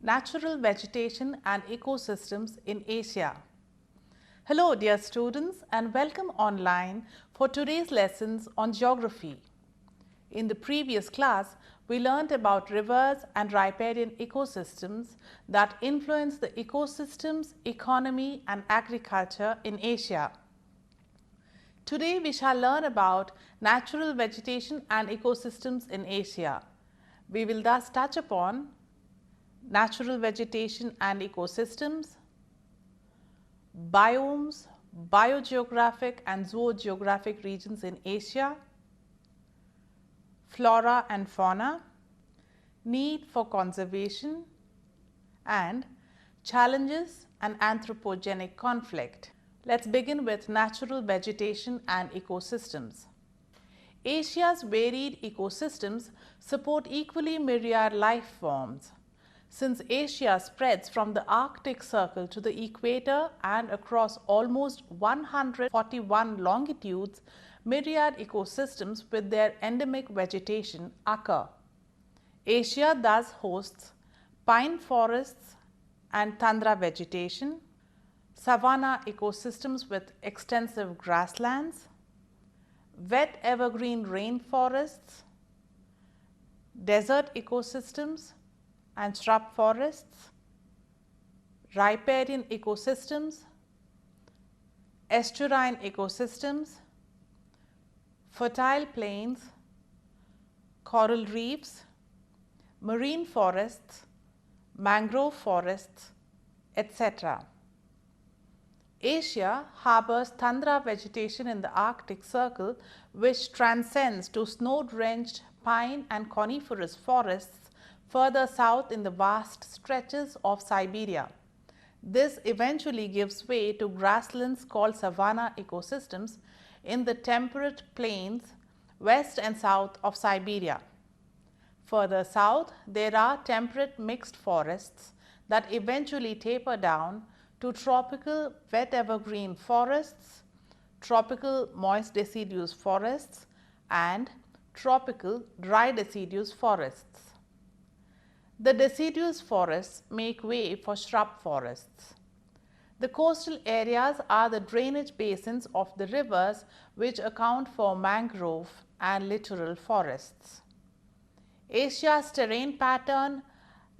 Natural Vegetation and Ecosystems in Asia. Hello dear students and welcome online for today's lessons on geography. In the previous class, we learnt about rivers and riparian ecosystems that influence the ecosystems, economy and agriculture in Asia. Today we shall learn about natural vegetation and ecosystems in Asia. We will thus touch upon natural vegetation and ecosystems, biomes, biogeographic and zoogeographic regions in Asia, flora and fauna, need for conservation, and challenges and anthropogenic conflict. Let's begin with natural vegetation and ecosystems. Asia's varied ecosystems support equally myriad life forms. Since Asia spreads from the Arctic Circle to the equator and across almost 141 longitudes, myriad ecosystems with their endemic vegetation occur. Asia thus hosts pine forests and tundra vegetation, savanna ecosystems with extensive grasslands, wet evergreen rainforests, desert ecosystems and shrub forests, riparian ecosystems, estuarine ecosystems, fertile plains, coral reefs, marine forests, mangrove forests, etc. Asia harbors tundra vegetation in the Arctic Circle, which transcends to snow-drenched pine and coniferous forests further south in the vast stretches of Siberia. This eventually gives way to grasslands called savanna ecosystems in the temperate plains west and south of Siberia. Further south, there are temperate mixed forests that eventually taper down to tropical wet evergreen forests, tropical moist deciduous forests and tropical dry deciduous forests. The deciduous forests make way for shrub forests. The coastal areas are the drainage basins of the rivers, which account for mangrove and littoral forests. Asia's terrain pattern,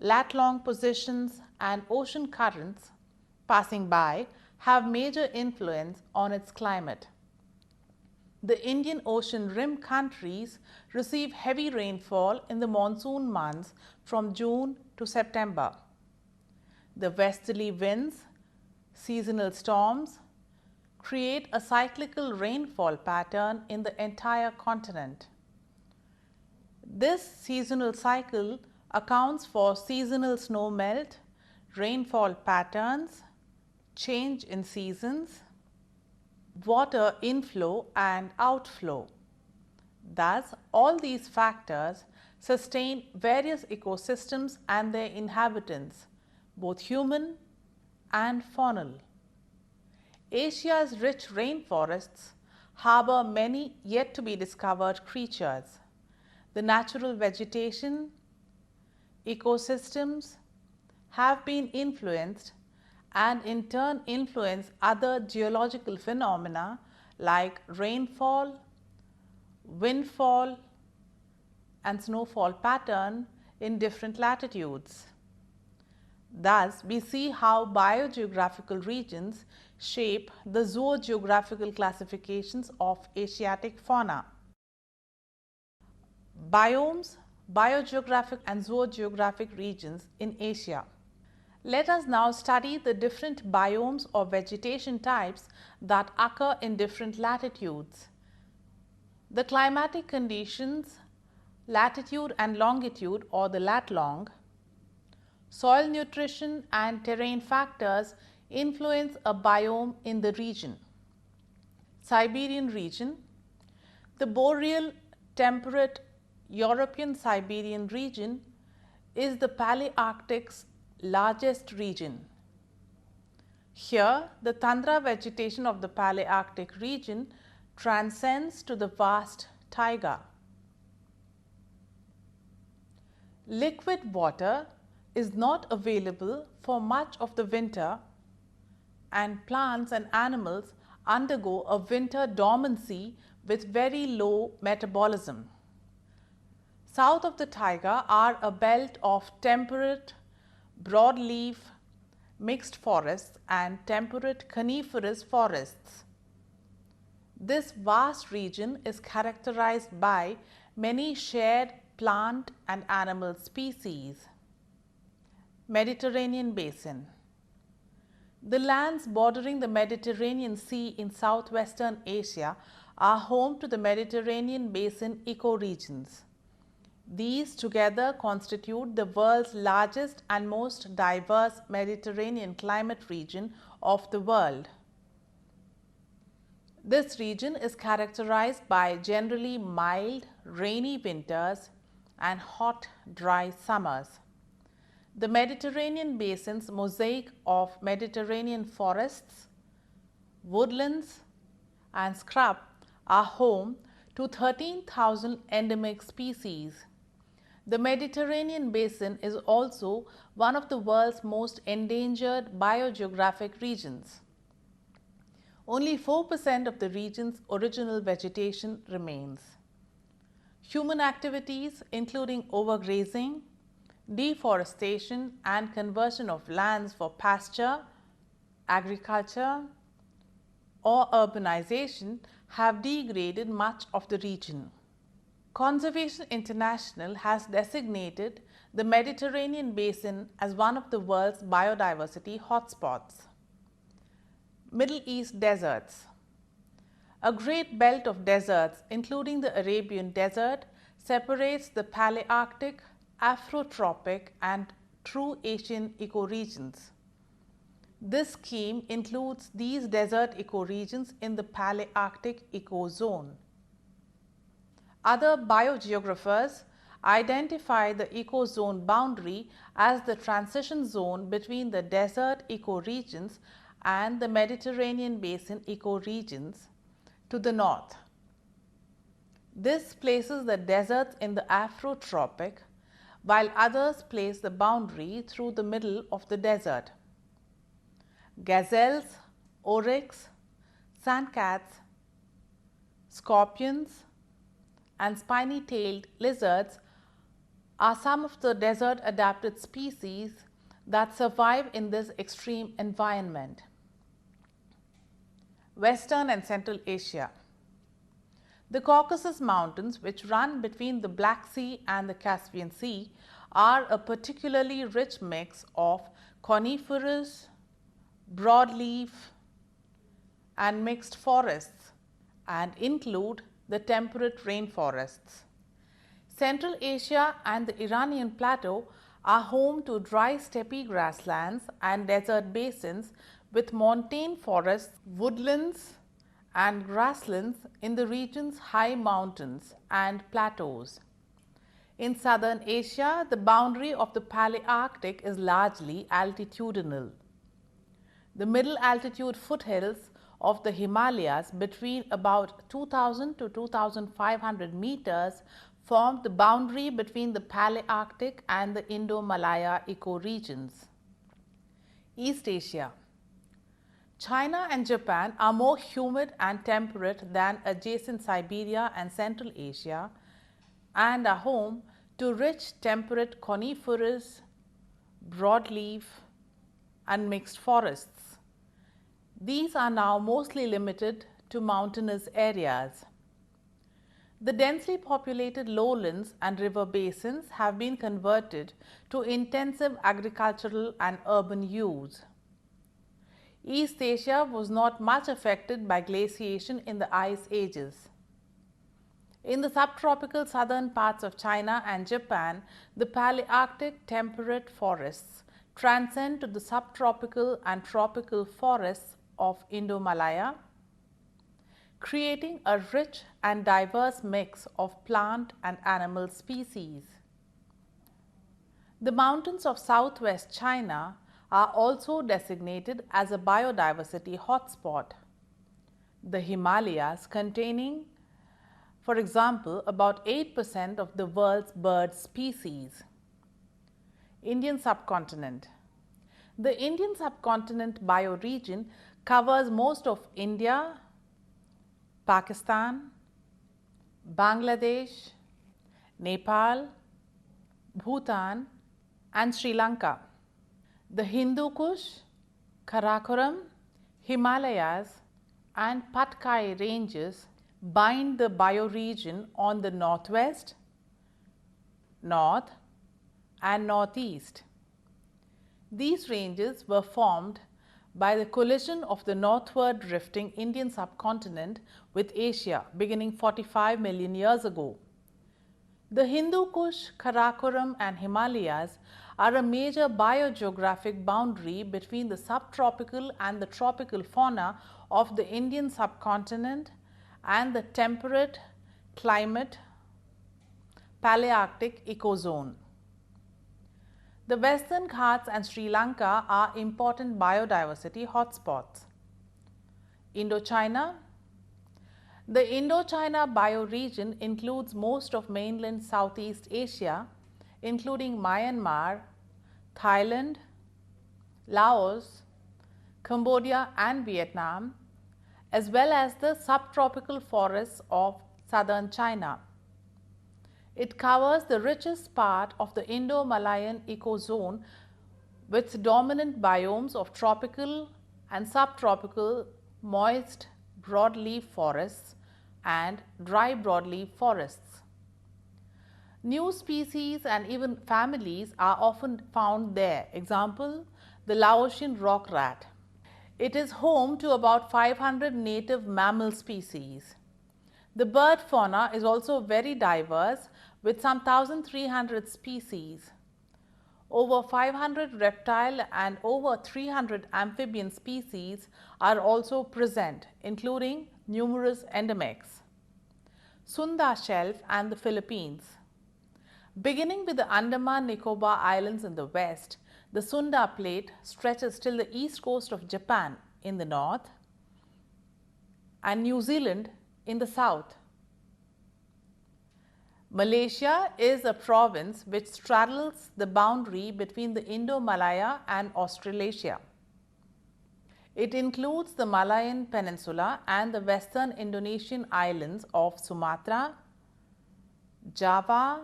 lat-long positions and ocean currents passing by have major influence on its climate. The Indian Ocean rim countries receive heavy rainfall in the monsoon months from June to September. The westerly winds, seasonal storms, create a cyclical rainfall pattern in the entire continent. This seasonal cycle accounts for seasonal snow melt, rainfall patterns, change in seasons, water inflow and outflow. Thus, all these factors sustain various ecosystems and their inhabitants, both human and faunal. Asia's rich rainforests harbor many yet to be discovered creatures. The natural vegetation, ecosystems have been influenced and in turn influence other geological phenomena like rainfall, windfall and snowfall pattern in different latitudes. Thus, we see how biogeographical regions shape the zoogeographical classifications of Asiatic fauna. Biomes, biogeographic and zoogeographic regions in Asia. Let us now study the different biomes or vegetation types that occur in different latitudes. The climatic conditions, latitude and longitude or the lat-long, soil nutrition and terrain factors influence a biome in the region. Siberian region. The boreal temperate European Siberian region is the Palearctic's largest region. Here, the tundra vegetation of the Palearctic region transcends to the vast taiga. Liquid water is not available for much of the winter, and plants and animals undergo a winter dormancy with very low metabolism. South of the taiga are a belt of temperate broadleaf mixed forests and temperate coniferous forests. This vast region is characterized by many shared plant and animal species. Mediterranean Basin. The lands bordering the Mediterranean Sea in southwestern Asia are home to the Mediterranean Basin ecoregions. These together constitute the world's largest and most diverse Mediterranean climate region of the world. This region is characterized by generally mild, rainy winters and hot, dry summers. The Mediterranean Basin's mosaic of Mediterranean forests, woodlands and scrub are home to 13,000 endemic species. The Mediterranean Basin is also one of the world's most endangered biogeographic regions. Only 4% of the region's original vegetation remains. Human activities, including overgrazing, deforestation and conversion of lands for pasture, agriculture or urbanization, have degraded much of the region. Conservation International has designated the Mediterranean Basin as one of the world's biodiversity hotspots. Middle East deserts. A great belt of deserts, including the Arabian Desert, separates the Palearctic, Afrotropic and true Asian ecoregions. This scheme includes these desert ecoregions in the Palearctic ecozone. Other biogeographers identify the ecozone boundary as the transition zone between the desert ecoregions and the Mediterranean Basin ecoregions to the north. This places the deserts in the Afrotropic, while others place the boundary through the middle of the desert. Gazelles, oryx, sandcats, scorpions and spiny-tailed lizards are some of the desert adapted species that survive in this extreme environment. Western and Central Asia. The Caucasus Mountains, which run between the Black Sea and the Caspian Sea, are a particularly rich mix of coniferous, broadleaf and mixed forests and include the temperate rainforests. Central Asia and the Iranian plateau are home to dry steppe grasslands and desert basins with montane forests, woodlands and grasslands in the region's high mountains and plateaus. In southern Asia, the boundary of the Palearctic is largely altitudinal. The middle altitude foothills of the Himalayas between about 2000 to 2500 meters form the boundary between the Palearctic and the Indo-Malaya ecoregions. East Asia. China and Japan are more humid and temperate than adjacent Siberia and Central Asia and are home to rich temperate coniferous, broadleaf and mixed forests. These are now mostly limited to mountainous areas. The densely populated lowlands and river basins have been converted to intensive agricultural and urban use. East Asia was not much affected by glaciation in the ice ages. In the subtropical southern parts of China and Japan, the Palearctic temperate forests transcend to the subtropical and tropical forests of Indo-Malaya, creating a rich and diverse mix of plant and animal species. The mountains of southwest China are also designated as a biodiversity hotspot. The Himalayas containing, for example, about 8% of the world's bird species. Indian subcontinent. The Indian subcontinent bioregion covers most of India, Pakistan, Bangladesh, Nepal, Bhutan and Sri Lanka. The Hindu Kush, Karakoram, Himalayas and Patkai ranges bind the bioregion on the northwest, north and northeast. These ranges were formed by the collision of the northward drifting Indian subcontinent with Asia beginning 45 million years ago. The Hindu Kush, Karakoram and Himalayas are a major biogeographic boundary between the subtropical and the tropical fauna of the Indian subcontinent and the temperate climate Palearctic ecozone. The Western Ghats and Sri Lanka are important biodiversity hotspots. Indochina. The Indochina bioregion includes most of mainland Southeast Asia, including Myanmar, Thailand, Laos, Cambodia and Vietnam, as well as the subtropical forests of southern China. It covers the richest part of the Indo-Malayan ecozone with dominant biomes of tropical and subtropical moist broadleaf forests and dry broadleaf forests. New species and even families are often found there. Example, the Laotian rock rat. It is home to about 500 native mammal species. The bird fauna is also very diverse with some 1,300 species. Over 500 reptile and over 300 amphibian species are also present, including numerous endemics. Sunda Shelf and the Philippines. Beginning with the Andaman Nicobar Islands in the west, the Sunda Plate stretches till the east coast of Japan in the north and New Zealand in the south. Malaysia is a province which straddles the boundary between the Indo-Malaya and Australasia. It includes the Malayan Peninsula and the western Indonesian islands of Sumatra, Java,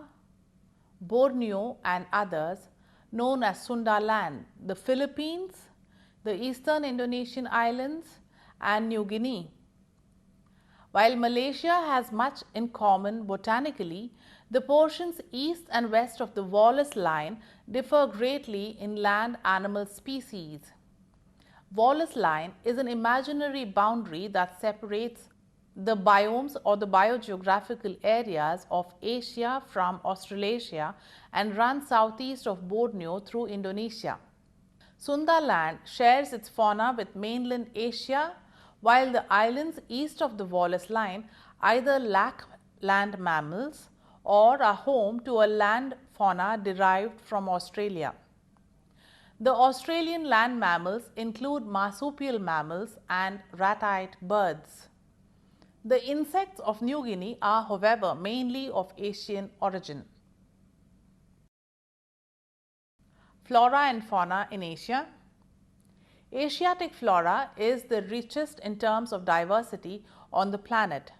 Borneo and others known as Sunda Land, the Philippines, the eastern Indonesian islands and New Guinea. While Malaysia has much in common botanically, the portions east and west of the Wallace Line differ greatly in land animal species. Wallace Line is an imaginary boundary that separates the biomes or the biogeographical areas of Asia from Australasia and runs southeast of Borneo through Indonesia. Sunda Land shares its fauna with mainland Asia, while the islands east of the Wallace Line either lack land mammals or are home to a land fauna derived from Australia. The Australian land mammals include marsupial mammals and ratite birds. The insects of New Guinea are, however, mainly of Asian origin. Flora and fauna in Asia. Asiatic flora is the richest in terms of diversity on the planet.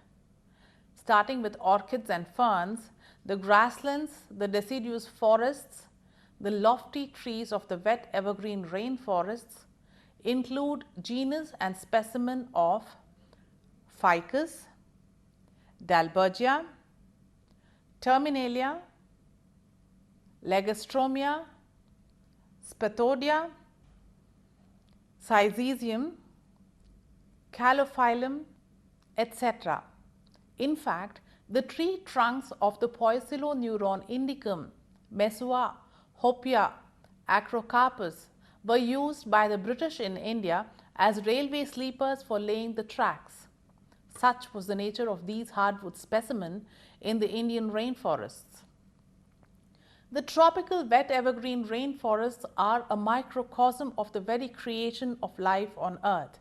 Starting with orchids and ferns, the grasslands, the deciduous forests, the lofty trees of the wet evergreen rainforests include genus and specimen of Ficus, Dalbergia, Terminalia, Legostromia, Spathodia, Syzygium, Calophyllum, etc. In fact, the tree trunks of the Poeciloneuron indicum, Mesua, Hopia, Acrocarpus were used by the British in India as railway sleepers for laying the tracks. Such was the nature of these hardwood specimens in the Indian rainforests. The tropical wet evergreen rainforests are a microcosm of the very creation of life on earth.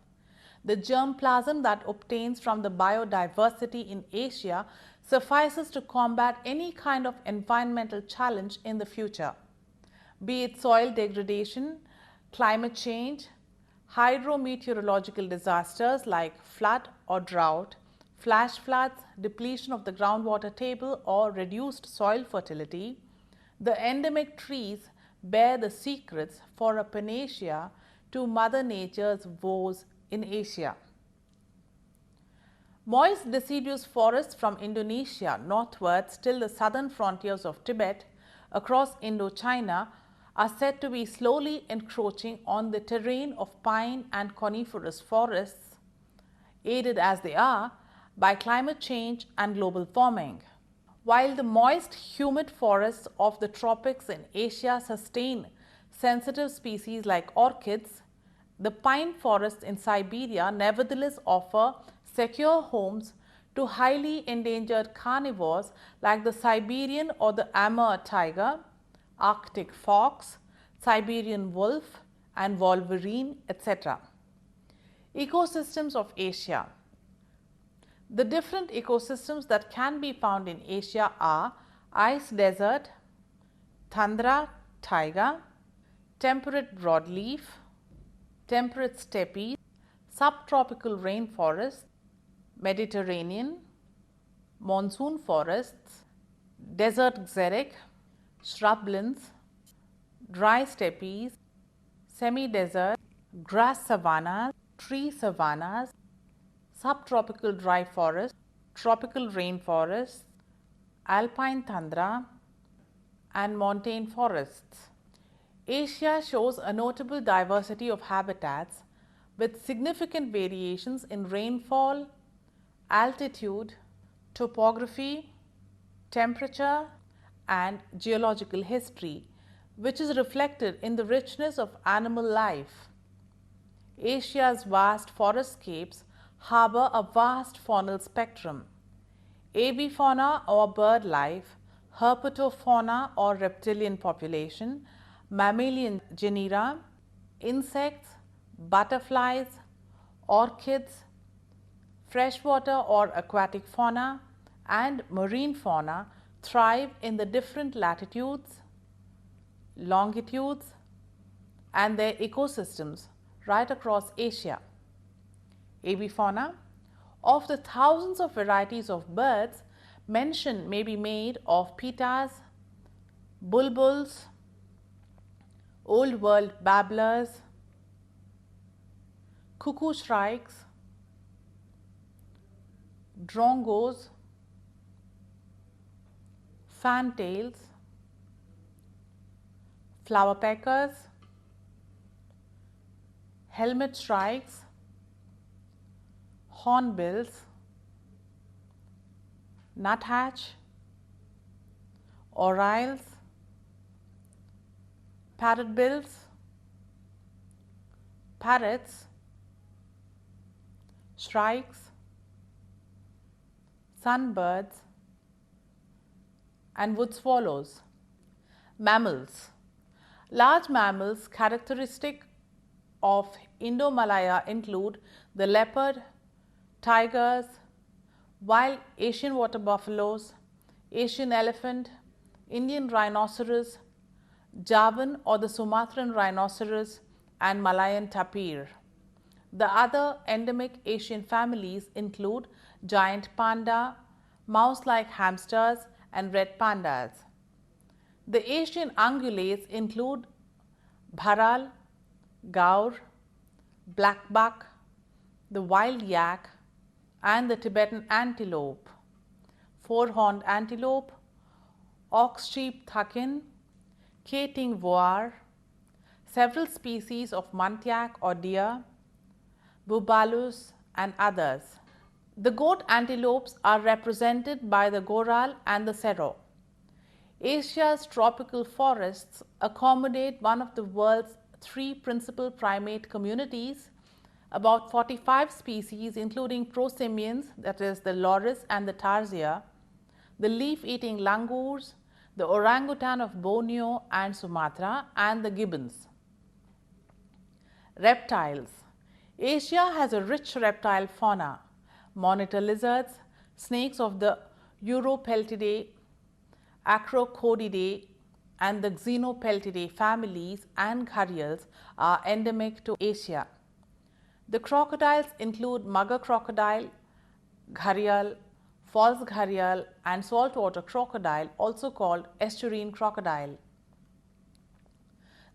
The germplasm that obtains from the biodiversity in Asia suffices to combat any kind of environmental challenge in the future. be it soil degradation, climate change, hydrometeorological disasters like flood or drought, flash floods, depletion of the groundwater table, or reduced soil fertility, the endemic trees bear the secrets for a panacea to Mother Nature's woes in Asia. Moist deciduous forests from Indonesia northwards till the southern frontiers of Tibet across Indochina are said to be slowly encroaching on the terrain of pine and coniferous forests, aided as they are by climate change and global warming. While the moist, humid forests of the tropics in Asia sustain sensitive species like orchids, the pine forests in Siberia nevertheless offer secure homes to highly endangered carnivores like the Siberian or the Amur tiger, Arctic fox, Siberian wolf and wolverine, etc. Ecosystems of Asia. The different ecosystems that can be found in Asia are ice desert, tundra taiga, temperate broadleaf, temperate steppes, subtropical rainforests, Mediterranean, monsoon forests, desert xeric, shrublands, dry steppes, semi-desert, grass savannas, tree savannas, subtropical dry forests, tropical rainforests, alpine tundra, and montane forests. Asia shows a notable diversity of habitats with significant variations in rainfall, altitude, topography, temperature, and geological history, which is reflected in the richness of animal life. Asia's vast forestscapes harbor a vast faunal spectrum. Avifauna or bird life, herpetofauna or reptilian population, mammalian genera, insects, butterflies, orchids, freshwater or aquatic fauna, and marine fauna thrive in the different latitudes, longitudes, and their ecosystems right across Asia. Avifauna. Of the thousands of varieties of birds, mention may be made of pitas, bulbuls, old world babblers, cuckoo shrikes, drongos, fantails, flowerpeckers, helmet shrikes, hornbills, nuthatch, orioles, parrotbills, parrots, shrikes, sunbirds, and wood swallows. Mammals. Large mammals characteristic of Indo-Malaya include the leopard, tigers, wild Asian water buffaloes, Asian elephant, Indian rhinoceros, Javan or the Sumatran rhinoceros, and Malayan tapir. The other endemic Asian families include giant panda, mouse-like hamsters, and red pandas. The Asian ungulates include bharal, gaur, black buck, the wild yak, and the Tibetan antelope, four-horned antelope, ox-sheep thakin, K-ting voar, several species of muntyak or deer, bubalus, and others. The goat antelopes are represented by the goral and the sero. Asia's tropical forests accommodate one of the world's three principal primate communities, about 45 species including prosimians, that is the loris and the tarsier, the leaf-eating langurs, the orangutan of Borneo and Sumatra, and the gibbons. Reptiles. Asia has a rich reptile fauna. Monitor lizards, snakes of the Uropeltidae, Acrocodidae, and the Xenopeltidae families and gharials are endemic to Asia. The crocodiles include mugger crocodile, gharial, false gharial and saltwater crocodile, also called estuarine crocodile.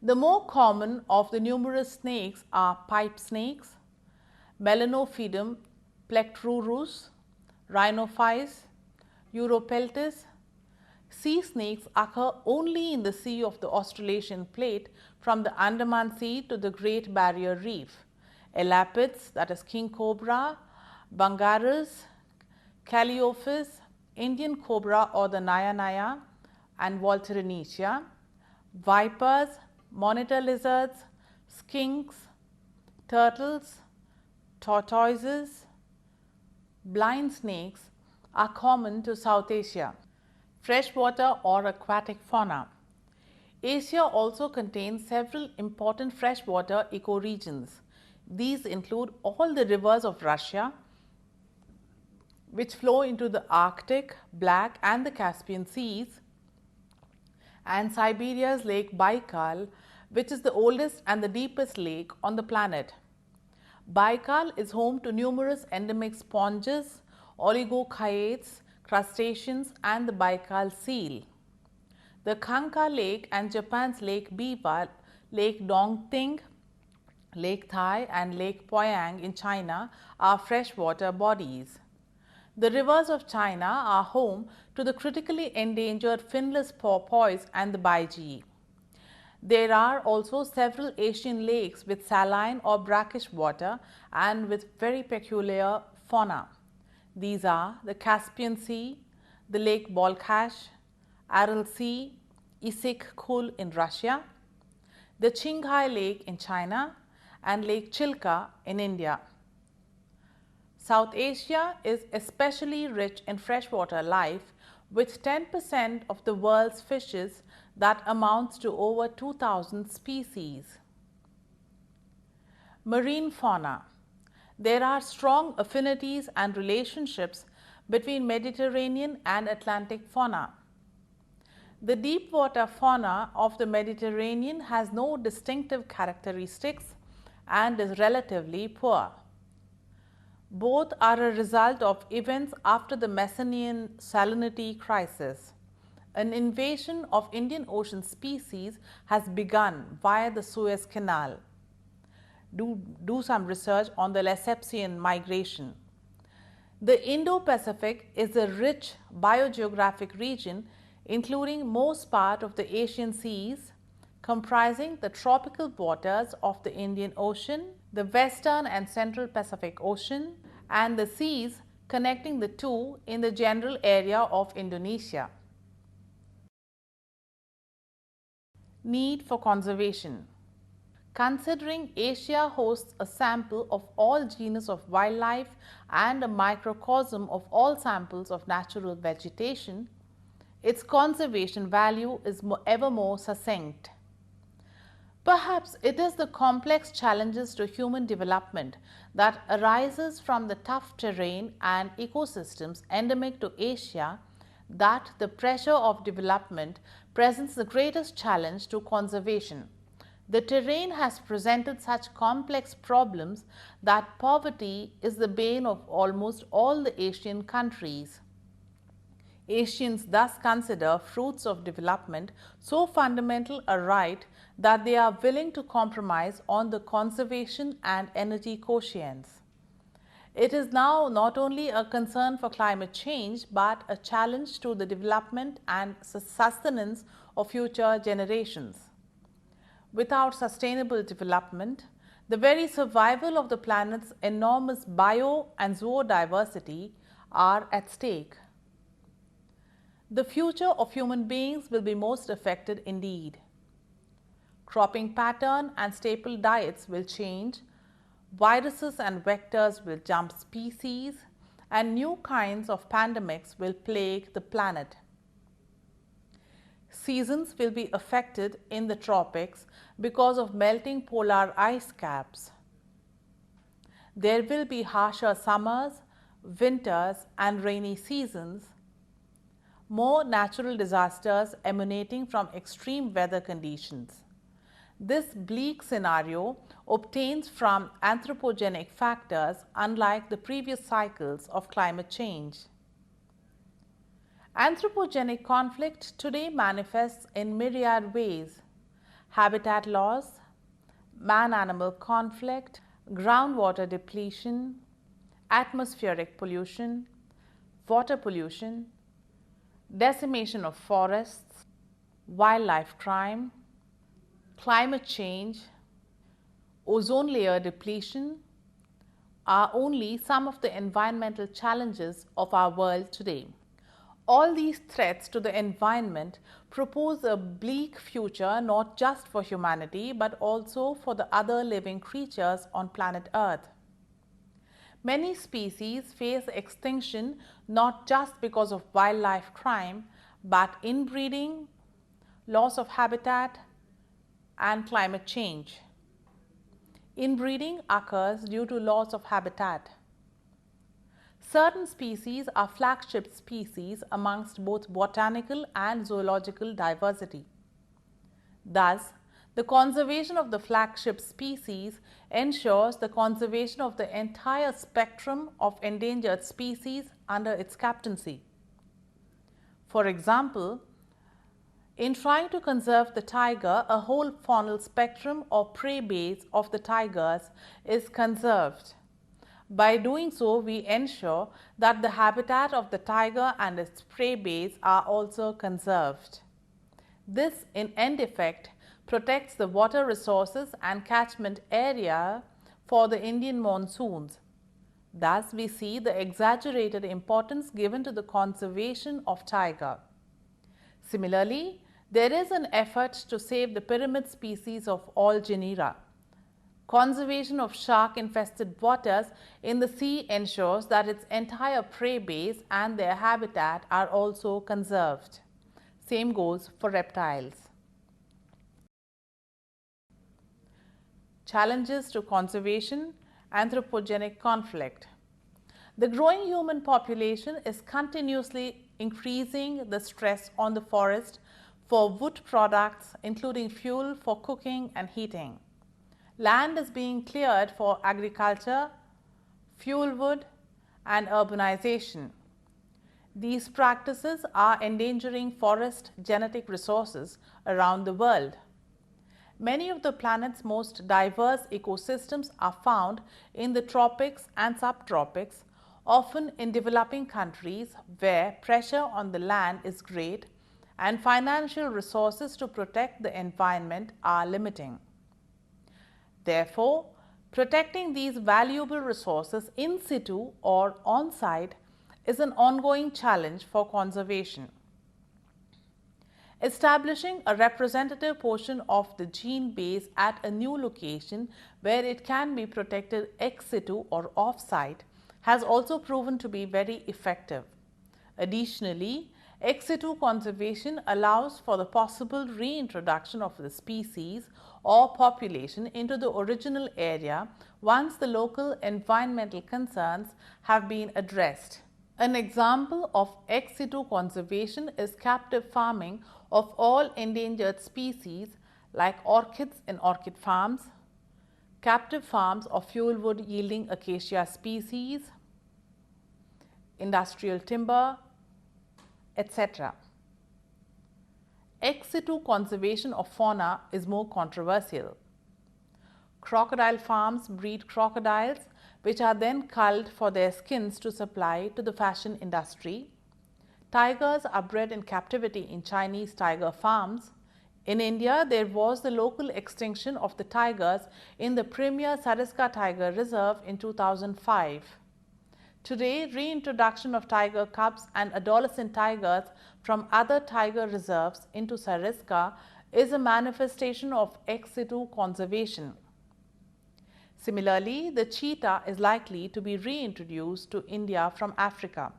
The more common of the numerous snakes are pipe snakes, Melanophytum plectrurus, Rhinophis, Europeltis. Sea snakes occur only in the sea of the Australasian plate from the Andaman Sea to the Great Barrier Reef. Elapids, that is king cobra, Bungarus, Calliophis, Indian cobra or the Naya Naya and Volterinetia, vipers, monitor lizards, skinks, turtles, tortoises, blind snakes are common to South Asia. Freshwater or aquatic fauna. Asia also contains several important freshwater ecoregions. These include all the rivers of Russia, which flow into the Arctic, Black and the Caspian Seas, and Siberia's Lake Baikal, which is the oldest and the deepest lake on the planet. Baikal is home to numerous endemic sponges, oligochaetes, crustaceans and the Baikal seal. The Khanka Lake and Japan's Lake Biwa, Lake Dongting, Lake Thai and Lake Poyang in China are freshwater bodies. The rivers of China are home to the critically endangered finless porpoise and the baiji. There are also several Asian lakes with saline or brackish water and with very peculiar fauna. These are the Caspian Sea, the Lake Balkhash, Aral Sea, Issyk Kul in Russia, the Qinghai Lake in China and Lake Chilka in India. South Asia is especially rich in freshwater life, with 10% of the world's fishes that amounts to over 2,000 species. Marine fauna. There are strong affinities and relationships between Mediterranean and Atlantic fauna. The deep water fauna of the Mediterranean has no distinctive characteristics and is relatively poor. Both are a result of events after the Messinian salinity crisis. An invasion of Indian Ocean species has begun via the Suez Canal. Do some research on the Lessepian migration. The Indo-Pacific is a rich biogeographic region including most part of the Asian seas, comprising the tropical waters of the Indian Ocean, the Western and Central Pacific Ocean, and the seas connecting the two in the general area of Indonesia. Need for conservation. Considering Asia hosts a sample of all genus of wildlife and a microcosm of all samples of natural vegetation, its conservation value is ever more succinct. Perhaps it is the complex challenges to human development that arises from the tough terrain and ecosystems endemic to Asia that the pressure of development presents the greatest challenge to conservation. The terrain has presented such complex problems that poverty is the bane of almost all the Asian countries. Asians thus consider fruits of development so fundamental a right that they are willing to compromise on the conservation and energy quotients. It is now not only a concern for climate change, but a challenge to the development and sustenance of future generations. Without sustainable development, the very survival of the planet's enormous bio and zoodiversity are at stake. The future of human beings will be most affected indeed. Cropping pattern and staple diets will change, viruses and vectors will jump species, and new kinds of pandemics will plague the planet. Seasons will be affected in the tropics because of melting polar ice caps. There will be harsher summers, winters, and rainy seasons. more natural disasters emanating from extreme weather conditions. This bleak scenario obtains from anthropogenic factors, unlike the previous cycles of climate change. Anthropogenic conflict today manifests in myriad ways: habitat loss, man-animal conflict, groundwater depletion, atmospheric pollution, water pollution, decimation of forests, wildlife crime, climate change, ozone layer depletion are only some of the environmental challenges of our world today. All these threats to the environment propose a bleak future not just for humanity but also for the other living creatures on planet Earth. Many species face extinction not just because of wildlife crime but inbreeding, loss of habitat, and climate change. Inbreeding occurs due to loss of habitat. Certain species are flagship species amongst both botanical and zoological diversity. Thus, the conservation of the flagship species ensures the conservation of the entire spectrum of endangered species under its captaincy. For example, in trying to conserve the tiger, a whole faunal spectrum or prey base of the tigers is conserved. By doing so, we ensure that the habitat of the tiger and its prey base are also conserved. This, in end effect, protects the water resources and catchment area for the Indian monsoons. Thus, we see the exaggerated importance given to the conservation of tiger. Similarly, there is an effort to save the pyramid species of all genera. Conservation of shark-infested waters in the sea ensures that its entire prey base and their habitat are also conserved. Same goes for reptiles. Challenges to conservation, anthropogenic conflict. The growing human population is continuously increasing the stress on the forest for wood products, including fuel for cooking and heating. Land is being cleared for agriculture, fuel wood, and urbanization. These practices are endangering forest genetic resources around the world. Many of the planet's most diverse ecosystems are found in the tropics and subtropics, often in developing countries where pressure on the land is great and financial resources to protect the environment are limiting. Therefore, protecting these valuable resources in situ or on site is an ongoing challenge for conservation. Establishing a representative portion of the gene base at a new location where it can be protected ex situ or off site has also proven to be very effective. Additionally, ex situ conservation allows for the possible reintroduction of the species or population into the original area once the local environmental concerns have been addressed. An example of ex situ conservation is captive farming of all endangered species like orchids in orchid farms, captive farms of fuel wood yielding acacia species, industrial timber, etc. Ex situ conservation of fauna is more controversial. Crocodile farms breed crocodiles which are then culled for their skins to supply to the fashion industry. Tigers are bred in captivity in Chinese tiger farms. In India, there was the local extinction of the tigers in the premier Sariska Tiger Reserve in 2005. Today, reintroduction of tiger cubs and adolescent tigers from other tiger reserves into Sariska is a manifestation of ex situ conservation. Similarly, the cheetah is likely to be reintroduced to India from Africa.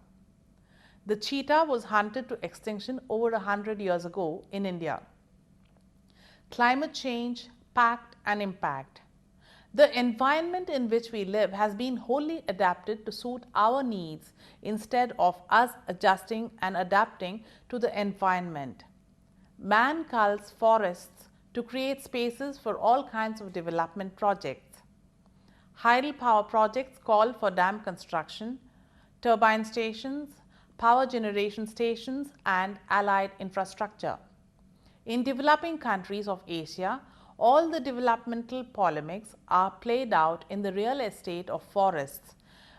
The cheetah was hunted to extinction over 100 years ago in India. Climate change, pact and impact. The environment in which we live has been wholly adapted to suit our needs instead of us adjusting and adapting to the environment. Man culls forests to create spaces for all kinds of development projects. Hydropower projects call for dam construction, turbine stations, power generation stations, and allied infrastructure. In developing countries of Asia, all the developmental polemics are played out in the real estate of forests,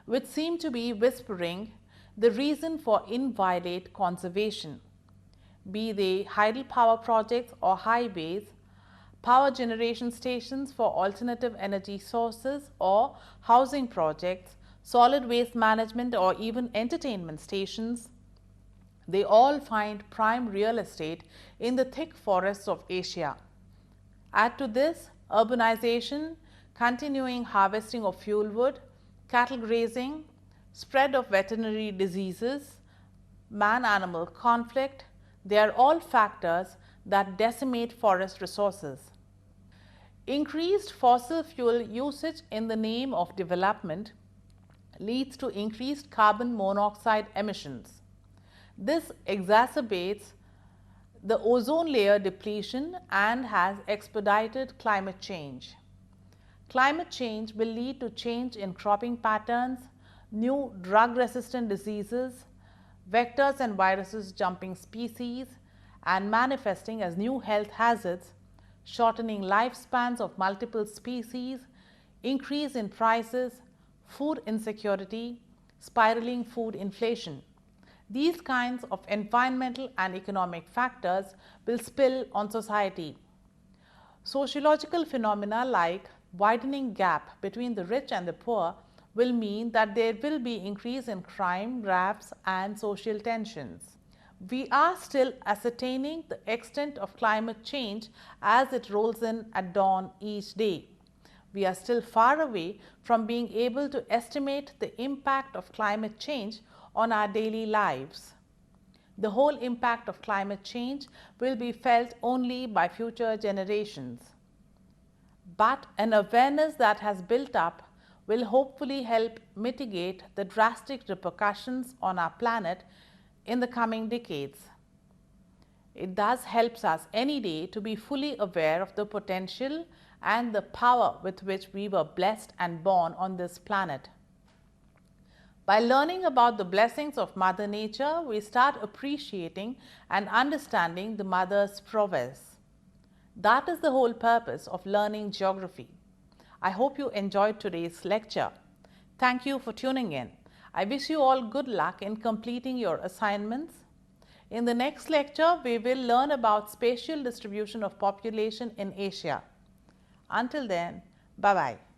which seem to be whispering the reason for inviolate conservation. Be they hydropower projects or highways, power generation stations for alternative energy sources or housing projects, solid waste management or even entertainment stations, they all find prime real estate in the thick forests of Asia. Add to this urbanization, continuing harvesting of fuel wood, cattle grazing, spread of veterinary diseases, man-animal conflict, they are all factors that decimate forest resources. Increased fossil fuel usage in the name of development leads to increased carbon monoxide emissions. This exacerbates the ozone layer depletion and has expedited climate change. Climate change will lead to change in cropping patterns, new drug-resistant diseases, vectors and viruses jumping species, and manifesting as new health hazards, shortening lifespans of multiple species, increase in prices, food insecurity, spiraling food inflation. These kinds of environmental and economic factors will spill on society. Sociological phenomena like widening gap between the rich and the poor will mean that there will be increase in crime, rafts, and social tensions. We are still ascertaining the extent of climate change as it rolls in at dawn each day. We are still far away from being able to estimate the impact of climate change on our daily lives. The whole impact of climate change will be felt only by future generations. But an awareness that has built up will hopefully help mitigate the drastic repercussions on our planet in the coming decades. It thus helps us any day to be fully aware of the potential and the power with which we were blessed and born on this planet. By learning about the blessings of Mother Nature, we start appreciating and understanding the Mother's prowess. That is the whole purpose of learning geography. I hope you enjoyed today's lecture. Thank you for tuning in. I wish you all good luck in completing your assignments. In the next lecture, we will learn about spatial distribution of population in Asia. Until then, bye-bye.